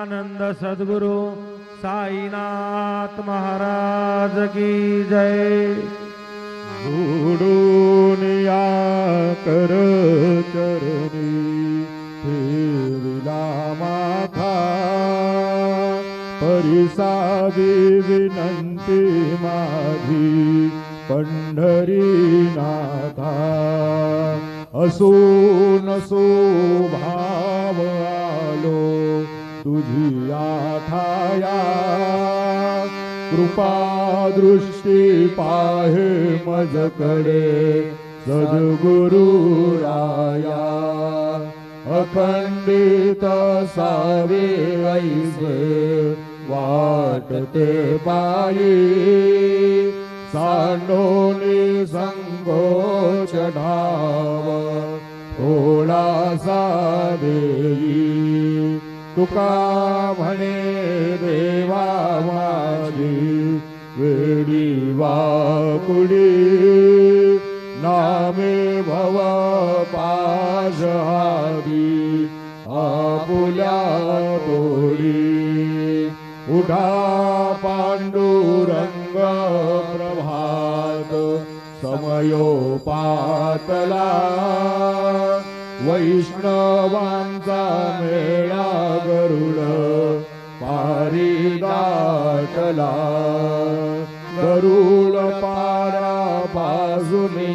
आनंद सद्गुरु साईनाथ महाराज की जय। सोडून या कर चरणी ठेविला माथा, परिसावी विनंती माझी पंढरीनाथा। असून भाव आलो तुझी आठाया, कृपा दृष्टी पाहे मजकडे सद्गुरु राया। अखंडित सावे ऐसे वाटते पायी, सांडोनी संकोच ढाव थोडासा देई। तुका म्हणे देवा माझी वेडी वाकुडी, नामे भव पाश आदी आपुल्या तोडी। उठा पांडुरंग प्रभात समयोपातला, वैष्णवांचा मेळा गरुड पारी दाटला। गरुड पारा पाजुनी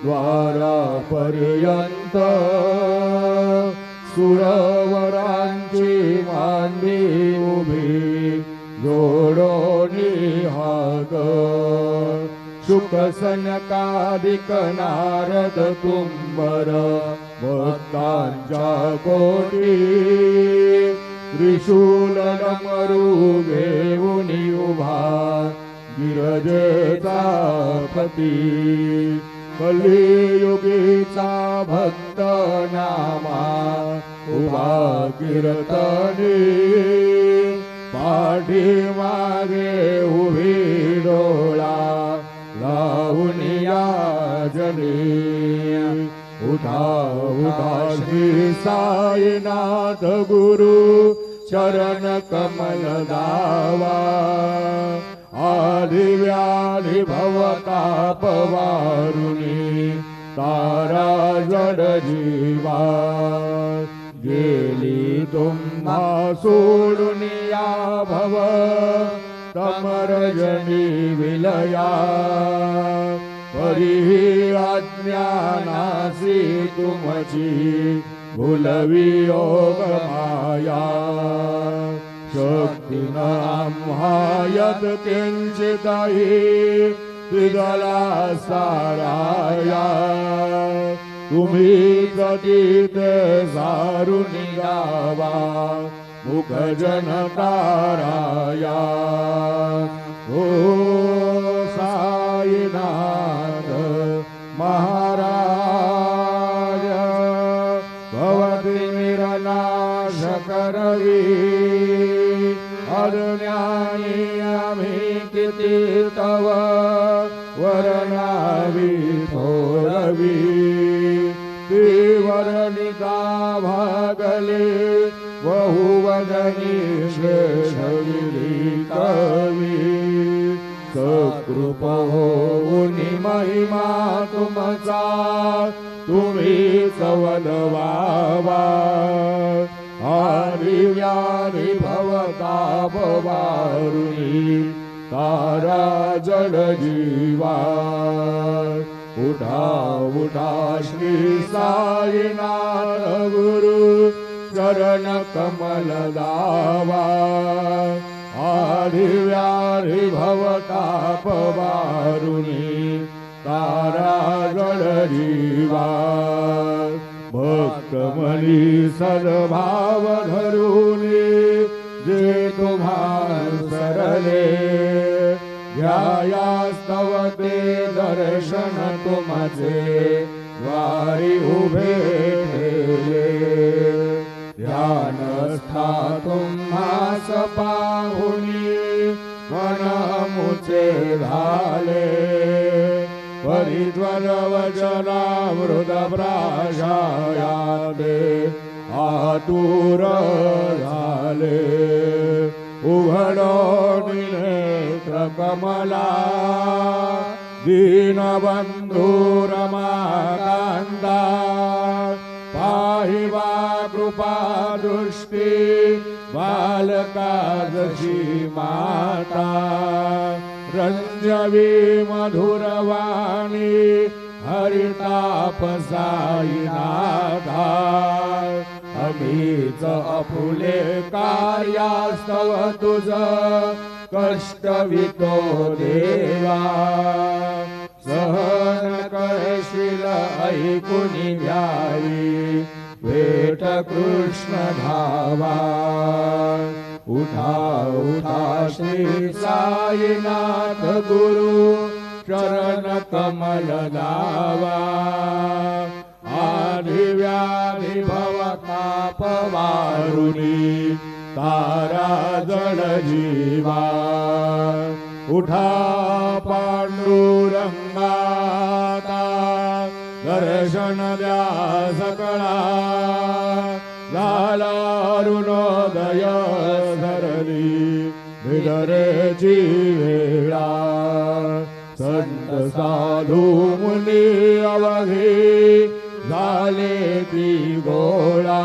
द्वारापर्यंत, सुरवरांची मांडी उभी जोडोनी हाक। शुक सनकादिक नारद तुंबर भक्तांच्या कोटी, त्रिशूल डमरू घेऊनी उभा गिरजेचा पती। कलियुगीचा भक्त नामा उभा कीर्तनी, पाठीमागे उभी डोळा लावूनिया जनी। उठा उठा श्री साईनाथ गुरु चरण कमल दावा। आदि व्याधि भवताप वारुणी तारा जड जीवा। गेली तुम्हा सोडून या भव तमरजनी विलया। परी अज्ञानासी तुमची भुलवी योग माया। शक्ती न आम्हा यत् किंचितहि विदला साराया। तुम्ही प्रतीते सारुनी गावा मुख जनताराया। ओ साईनाथ महाराज भवती निरनाश करवी। अज्ञानी आम्ही किती तव वर्णावी थोरवी। वर्णिता भागले बहुवदनी श्रेष्ठगिरी कवी। सकृप होऊनी महिमा तुमचा तुम्हीच वदवावा। आदि व्याधि भवताप वारुणी तारा जड जीवा। उठा उठा श्री साईनाथ गुरु चरण कमल दावा। आदि व्याधि भवताप वारुणी तारा जड जीवा। भक्त मनी सद्भाव धरुनी जे तुम्हां सरले। ध्यायास्तव ते दर्शन तुमचे द्वारी उभे ठेले। ध्यानस्था तुम्हास पाहुनी मन मुचे झाले। परिज्वल वचनामृत प्राशाया दे आतुर झाले उघडो नेत्र कमला दीनबंधू रमाकांता पाहिवा कृपा दृष्टी बालका जशी माता रंजवी मधुरवाणी हरिताप साईनाथा अमीच अफुले कार्यास्तव तुझ कष्टवितो देवा सहन करशील ऐकुनी घ्यावी वेट कृष्ण धावा उठा उठा श्री साईनाथ गुरु चरण कमल लावा आदि व्याधि भव ताप वारुणी तारा जड जीवा उठा पांडुरंगाता दर्शन द्या सकळा झाला अरुणोदय धरली विदरेची वेळा संत साधू मुनी अवघी झाले ती गोळा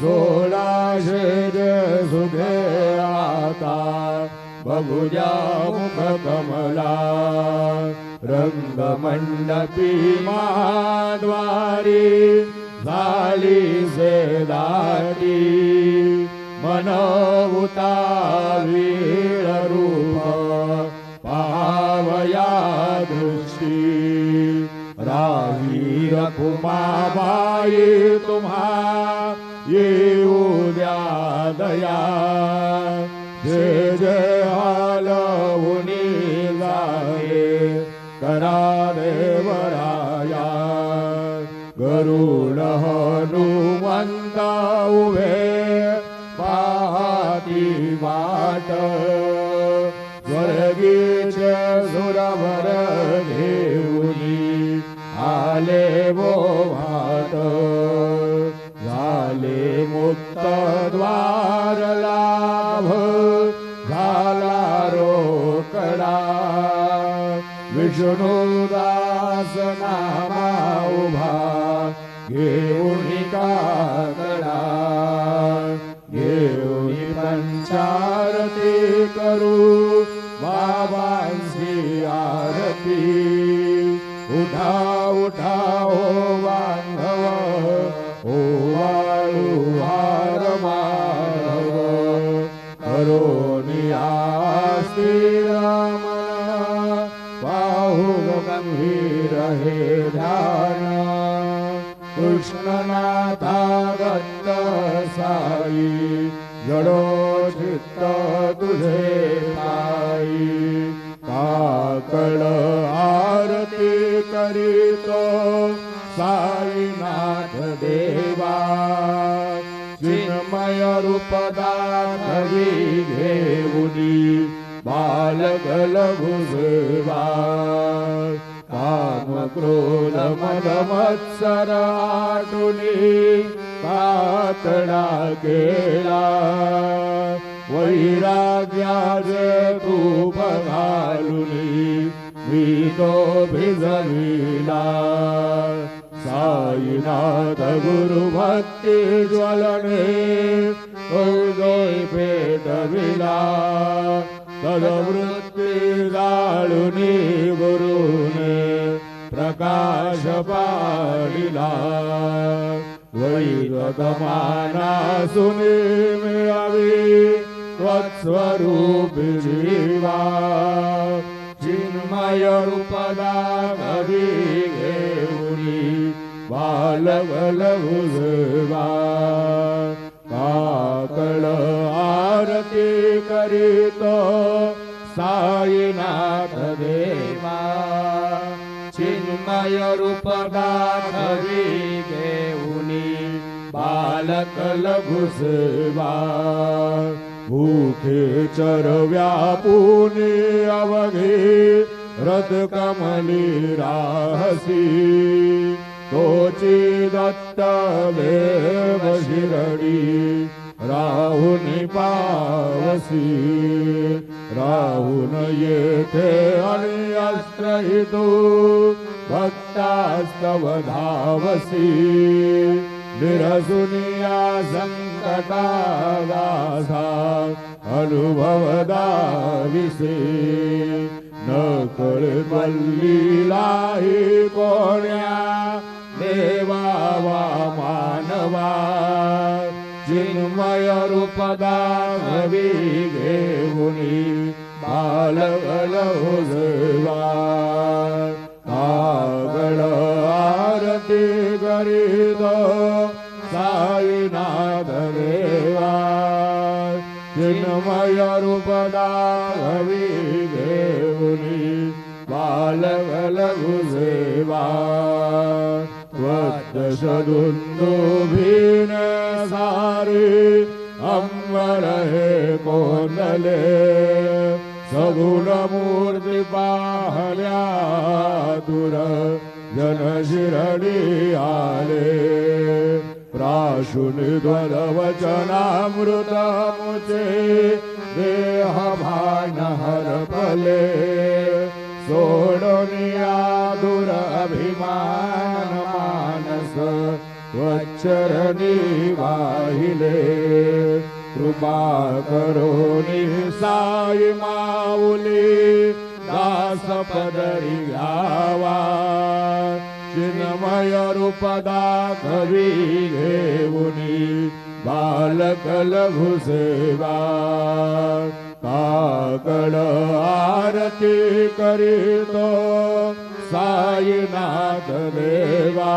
1600 सुखे आता बघूया मुख कमला रंगमंडपी माद्वारी झाली से दाटी मनवुता वीर रूप पावया दृष्टी रावी रखुमाबाई तुम्हा येऊ द्या दया जय जय हालवुनी जाये करा देवराया गरुड हनुमंता उभे पाहती वाट स्वर्गीचे सुरवर घेऊनी आले वो वाट झाले मुक्त द्वार लाभ झाला रोकडा विष्णुदास नामा उभा घेऊनी काकडा घेऊनी पंचारती करू बाबांची आरती उठा उठा ओ बांधव ओ वाळू हार माधव करोनी आस्ती रामना बाहु गंभीर हे ध्यान कृष्णनाथा दत्त साई जडो चित्त तुझे पायी काकड आरती करीतो साईनाथ देवा चिन्मय रूप दाखवी घेऊनी बालगल भुजवा काम क्रोध मद मत्सर आटुनी कातडा केला वैराग्याचे तूप घालुनी मी तो भिजविला साईनाथ गुरु भक्ती ज्वलने जोय पेटविला तदवृत्ती जाळुनी गुरुने प्रकाश पाडिला वैरतमाना सुनी मिळावी त्वत्स्वरूपी जीवा चिन्मय रूपदा घरी घेऊनी बालगल भुजवा काकड आरती करीतो साईनाथ देवा चिन्मय रूपदा घरी घेऊनी बालकल भुजवा भूखे चर व्यापुनी अवघी रथ कमली राहसी तोची दत्त देव शिरडी राहून पावसी राहून येथे आणि आश्रयितो भक्तास्तव धावसी निरसुनिया संकटादासा अनुभव दाविसे न कळवल्लीलाही कोण्या देवा वा मानवा चिन्मय रूपदा हवी घेऊनी बालगलहोजवा कागळ आरती करीत साईनाथ देवा चिन्मय रूपदा हवी घेऊनी बालगलहुजेवा वत्सदुन्दुभिन सारी अंबर हे कोंदले सगुण मूर्ती पाहल्या दूर जन शिरडी आले प्राशुन ध्वलवचनामृत मुचे देह भान हरपले सोडोनिया दूर अभिमान मानस वच्चरणी वाहिले कृपा करोनी साई माऊली दास पदरी घ्यावा चिन्मय रूपदा कवी घेऊनी बालक लघुसेवा काकड आरती करीतो साईनाथ देवा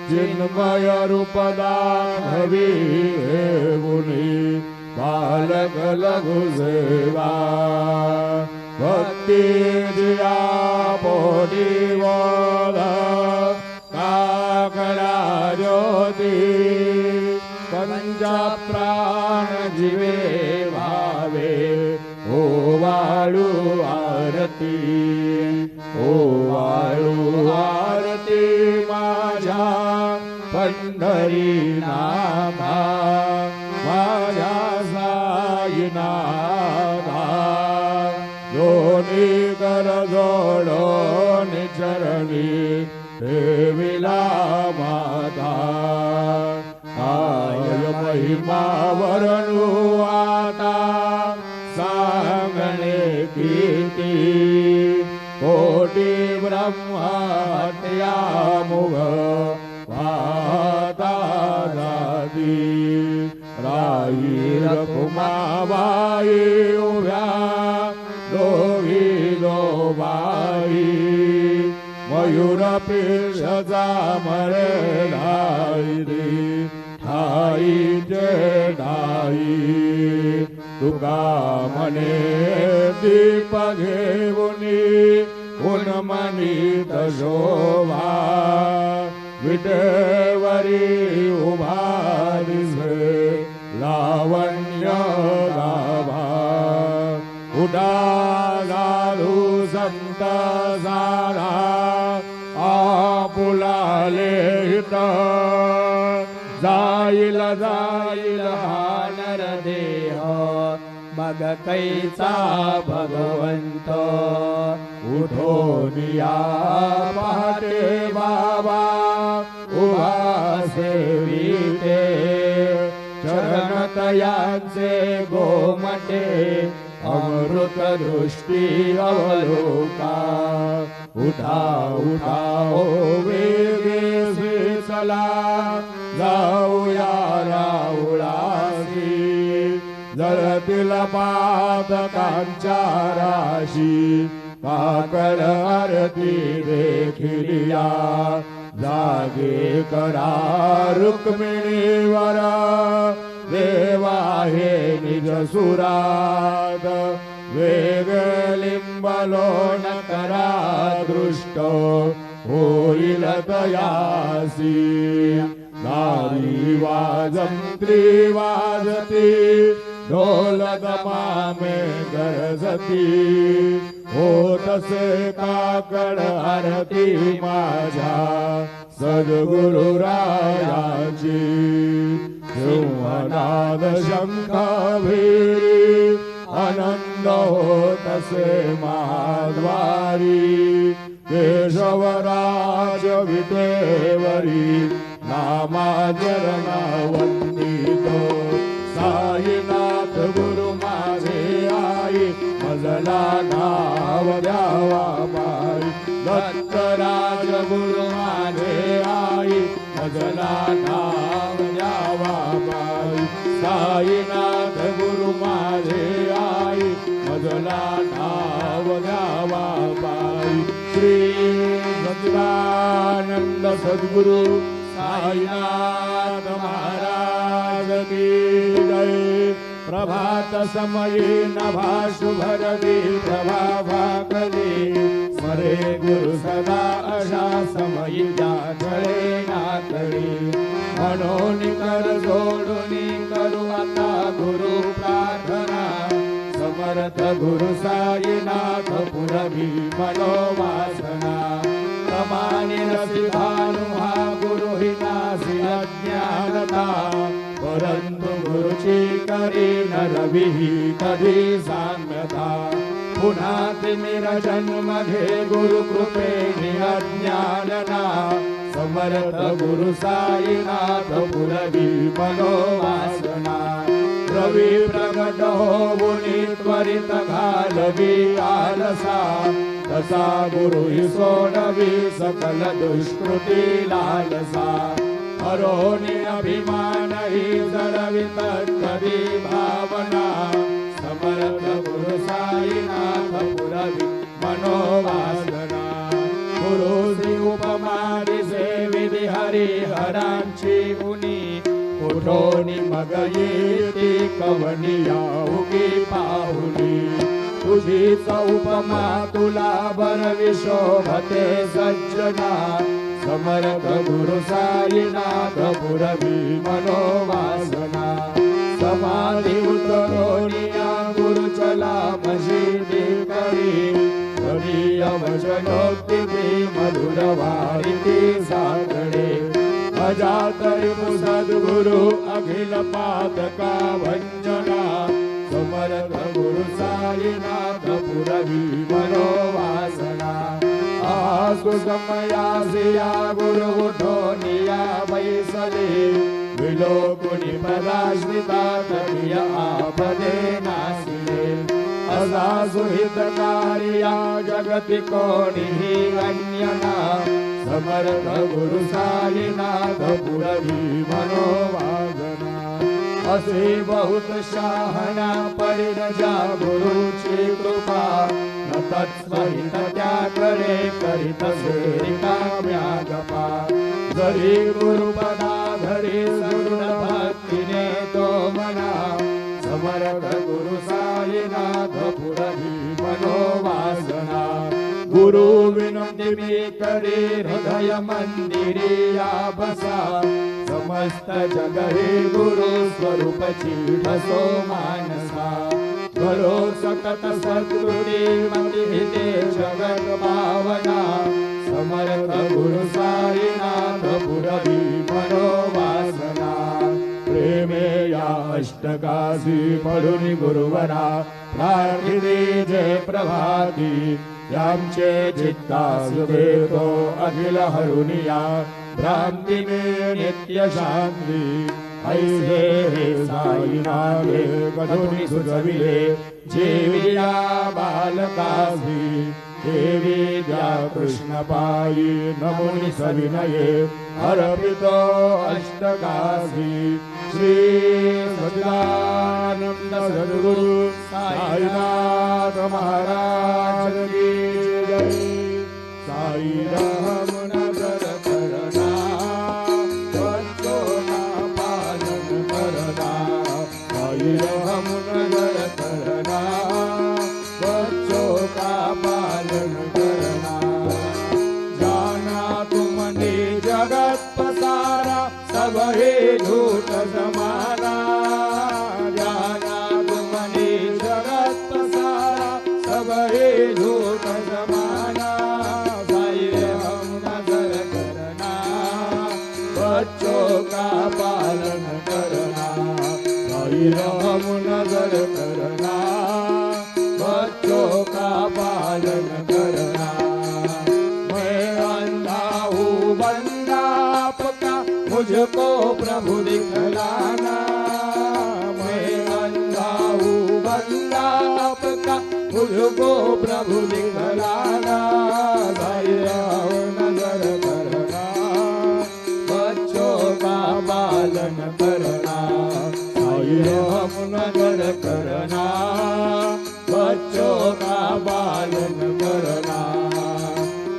चिन्मय रूपदा हवी घेऊनी बालक लघुसेवा भक्ती जिया पोटी बोध काकडा ज्योती पंचा प्राण जीवे भावे ओ वाळू आरती ओ वाळू आरती माझ्या पंढरी नामा माझ्या साईनाथा दोन्ही कर जोडोन चरणी देविला माता काय महिमा वरणू आता सांगणे कीर्ती कोटी ब्रह्मत्या मुग वाता जाती राई रखुमाबाई उभ्या दोघी दोबाई मयूर पिषजा मरे ढाई ठाई जे ढाई तुका मने दीप घेऊनी उन्मनीत शोभा विटेवरी उभा दिसे लावण्य गाभा उडा घालू संत सारा आपुलाले हित जाईल जाईल हा नरदेह मग कैचा भगवंत उठोनिया पहाटे बाबा उभा सेविते चरणतयांचे गोमटे अमृत दृष्टी अवलोका उठा उठा ओ वेगे चला जाऊया राऊळासी जळतील पादकांच्या राशी काकड आरती देखिलिया जागे करा रुक्मिणीवर देवा हे निज सुरात वेग लिंबलोन करा दृष्ट होईल तयासी नारी वाजंत्री वाजती ढोल दमामे गरजती होतसे काकड आरती माझ्या सद्गुरुरायाची सिंहनाद शंखाभेरी आनंद होतसे महाद्वारी केशवराज विटेवरी नामाचरणा वंदितो साईनाथ गुरु माझे आई मजला नाव द्यावा बाई दत्तराज गुरु माझे आई मजला नाव द्यावा बाई साईनाथ गुरु माझे आई मजला नाव द्यावा बाई श्री सच्चिदानंद सद्गुरु साईनाथ महाराज की जय। प्रभात समये नभा शुभरदी प्रभावा कधी स्मरे गुरु सदा अशा समयी जागळे नातळी म्हणून कर जोडून करू आता गुरु प्रार्थना समर्थ गुरु साईनाथ पुरवी मनोवासना प्रमाणे रसिभानु हा गुरु हि नासी अज्ञानता परंतु गुरुची करी न रविही कधी साम्यता पुन्हा तिमिर जन्म घे गुरु कृपेने अज्ञानना समर्थ गुरु साईनाथ पुरवी मनोवासना रवी प्रगट होऊनी त्वरित घालवी आलसा तसा गुरु हि सोडवी सकल दुष्कृती लालसा हरोनी अभिमान हि जडवित कधी भावना समर्थ गुरु साईनाथ पुरवी मनोवासना गुरु श्री उपमा दिसे विधी हरिहरांची उनी कुठोनी मग येती कवनिया उगी पाहुनी तुझीच उपमा तुला बरवी शोभते सज्जना समर्थ गुरु साईनाथ पुरवी मनोवासना समाधी उतरोनिया गुरु चला मशिदी करी करी अवचनोक्ती मधुर वारिती साकडे अजातरी सद्गुरु अखिल पातका भंजना समर्थ गुरु साईनाथ पुरवी मनोवासना आसु समयासिया गुरु उठोनिया बैसले विलोकुनि पदाश्रिता तदिय आपदे नासिले असासु हितकारिया जगति कोणिहि अन्यना समर्थ गुरु साईनाथ पुरवी मनोवासना असे बहुत शहाणा परिरजा गुरुची कृपा न तत्सहित त्याकडे करीत सेरिकाम्या गपा जरी गुरुपदा धरी सगुण भक्तीने तो मना समर्थ गुरु साईनाथ पुरवी मनोवासना गुरु विनंती मी करी हृदय मंदिरी या बसा समस्त जग हे गुरु स्वरूपची ठसो मानसा घरो सकत सत्कृती मती हिते जगत भावना समर्थ गुरु साईनाथ पुरवी मनोवासना प्रेमे या अष्टकासी पडून गुरुवरा प्रार्थिते जय प्रभाती यांचे चित्तास देतो अखिल हरुनिया भ्रांती में नित्य शांती ऐसे हे साई नामे कधुनी सुजविले जेविया बालकासी देवी द्या कृष्ण पायी नमुनि सविनये अर्पितो अष्टकासी श्री सच्चिदानंद सद्गुरु साईनाथ महाराज की जय। साई राम नगर करना बच्चों ना पालन करना साई राम नगर करना बच्चों का पालन करना जाना तुमने जगत पसारा सब हे झूठ जमाना जाना तुमने जगत पसारा सब हे झूठ जमाना साई राम नगर करना साई राम नजर करना, बच्चों का पालन करना। मैं अंधा हूँ बंदा आपका, मुझको प्रभु दिखलाना। मैं अंधा हूँ बंदा आपका, मुझको प्रभु दिखलाना। साई राम नजर करना, बच्चों का पालन करना। साई राम नजर करना, बच्चों का पालन करना।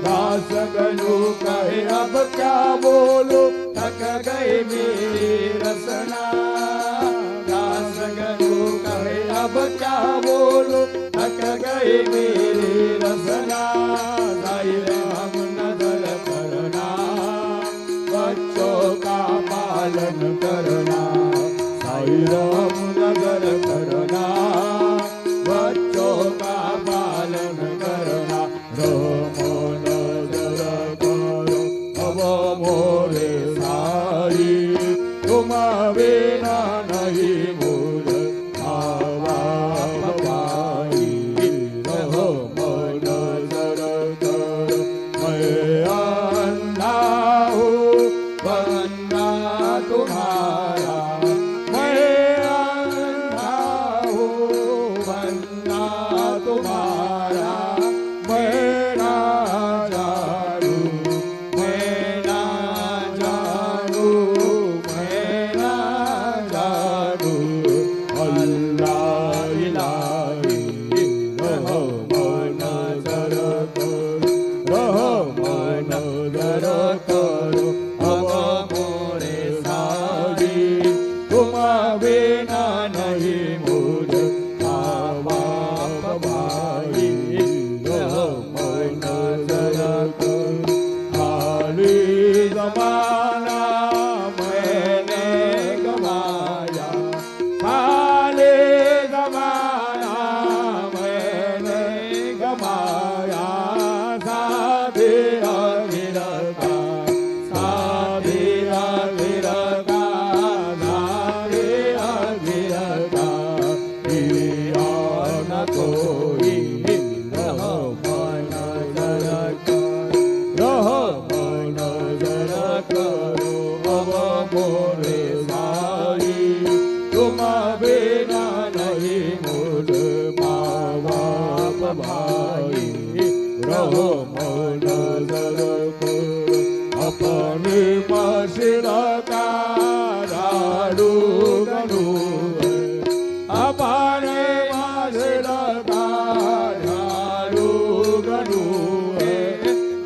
दास गनु कहे अब क्या बोलो, थक गई मेरी रसना। दास गनु कहे अब क्या बोलो, थक गई मेरी रसना। साई राम नजर करना, बच्चों का पालन करना। साई राम नजर करना, बच्चों का पालन करना। राम नजर करो अब मोरे साई, तुम बिना नहीं मोर आवा पाई। राम नजर करो मैं अंधा हूँ बंदा तुम्हारा। मैं अंधा हूँ बंदा तुम्हारा। मैं ना जानू, मैं ना जानू, मैं ना जानू। अल्लाह इलाही रहम नजर करो, रहम नजर करो अब मोरे साई। तुम बिना नहीं मुझे आवा भाई। रहम नजर करो खाली जमाना मैंने गवाया। खाली जमाना मैंने गवाया। साथी अगिर का, साथी अगिर का, साथी अगिर का। पिया न कोई रहम नजर करो, रहम नजर करो अब मोरे साई। तुम बिना नहीं मुझ माँ बाप भाई। रहम नजर करो अपनी मशिर का झाड़ू गनू। अपने मशिर का झाड़ू गनू।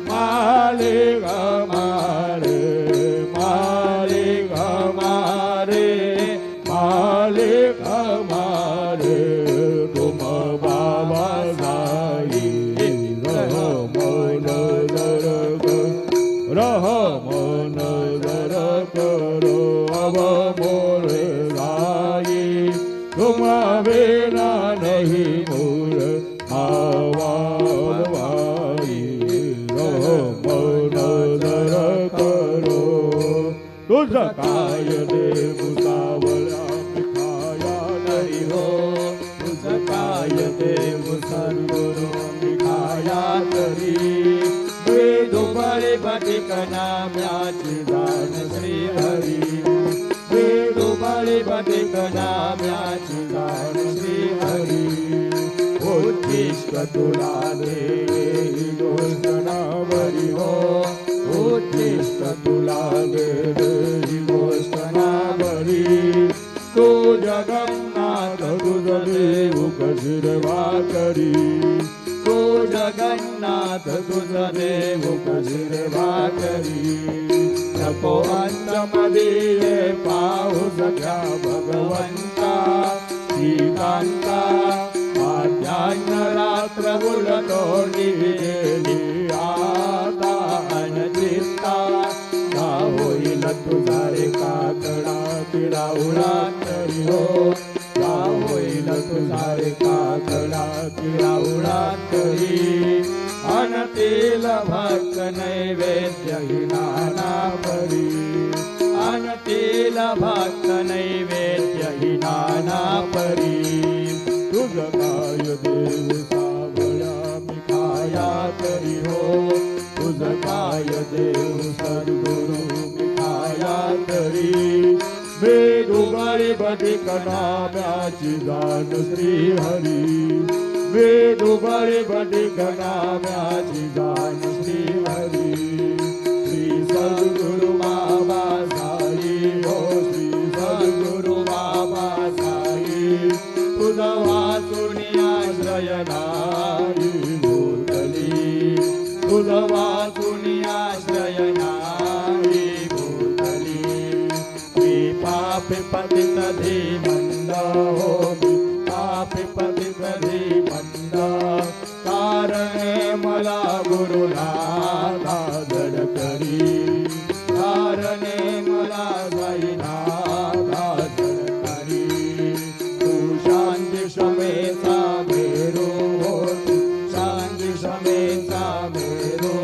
मालिक हमारे, मालिक हमारे, मालिक हमारे तुम बाबा साई। रहम नजर करो, रहम नजर करो अब मोरे साई। तुम बिना नहीं मोर आवा भाई। रहम नजर करो तुझकाय देव सावला मिठाया नहीं हो। तुझकाय देव सद्गुरु मिठाया तरी। वेदुबळी भटिकना म्याची दान श्री हरी। वेदुबळी भटिकना म्याची दान श्री हरी। उद्दिष्ट तुला दे गोष्ट ना बरी हो। उद्दिष्ट तुला दे गोष्ट ना बरी। तो जगन्नाथ तुझ देव कशिरवा करी। तो जगन्नाथ तुझ देव कशिरवा करी। नको अंतमध्ये पाहू सख्या भगवंता। श्रीकांता माध्यान्ह रात्र बोलतो गेली आता अनचित्ता। का होईल तुझा रे काकडा तिला उडातरी हो। का होईल तुझा रे काकडा तिला उडातरी। अनतील भक्त नैवेद्य ही नाना परी। अनतील भक्त नैवेद्य ही नाना वेदुबळी बटिक नाम्याची जाण श्री हरी वेदुबळी बटिक नाम्याची जाण श्री हरी श्री सद्गुरु बाबा साई हो श्री सद्गुरु बाबा साई तुझा वाचून आश्रय नाही भूतली तुझा वाचून आश्रय नाही भूतली मी पापी पतित धीमंद हो पापी पतित धीमंद कारणे मला गुरुनाथा जड करी कारणे मला साईनाथा जड करी तू शांती क्षमेचा मेरो होती शांती क्षमेचा मेरो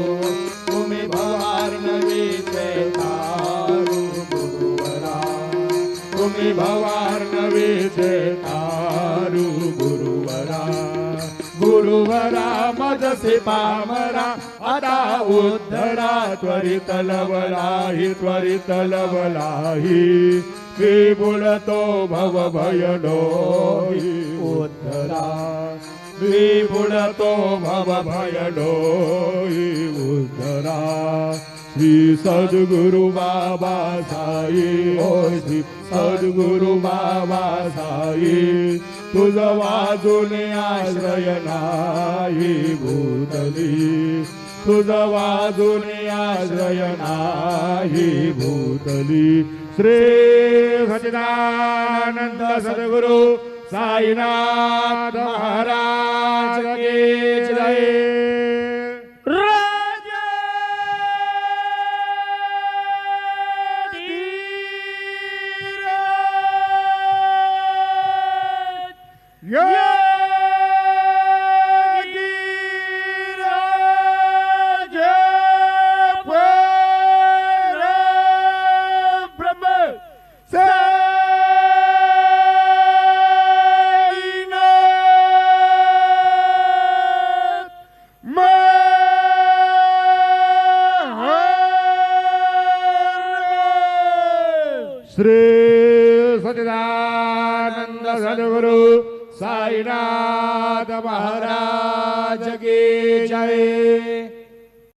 तुम्ही भवार नवीचे तारू गुरुवरा तुम्ही भवार नवीचे तारू गुरुवरा गुरुवरा मजसे पामरा आता उद्धरा त्वरित लवलाही त्वरित लवलाही मी बुडतो भव भयडोही उद्धरा मी बुडतो भव भयडोही उद्धरा श्री सद्गुरु बाबा साई हो श्री सद्गुरु बाबा साई तुझ वाजून आश्रय नाही भूतली तुझ वाजून आश्रय नाही भूतली श्री सच्चिदानंद सद्गुरु साईनाथ महाराज की जय। श्री सच्चिदानंद सद्गुरु साईनाथ महाराज की जय।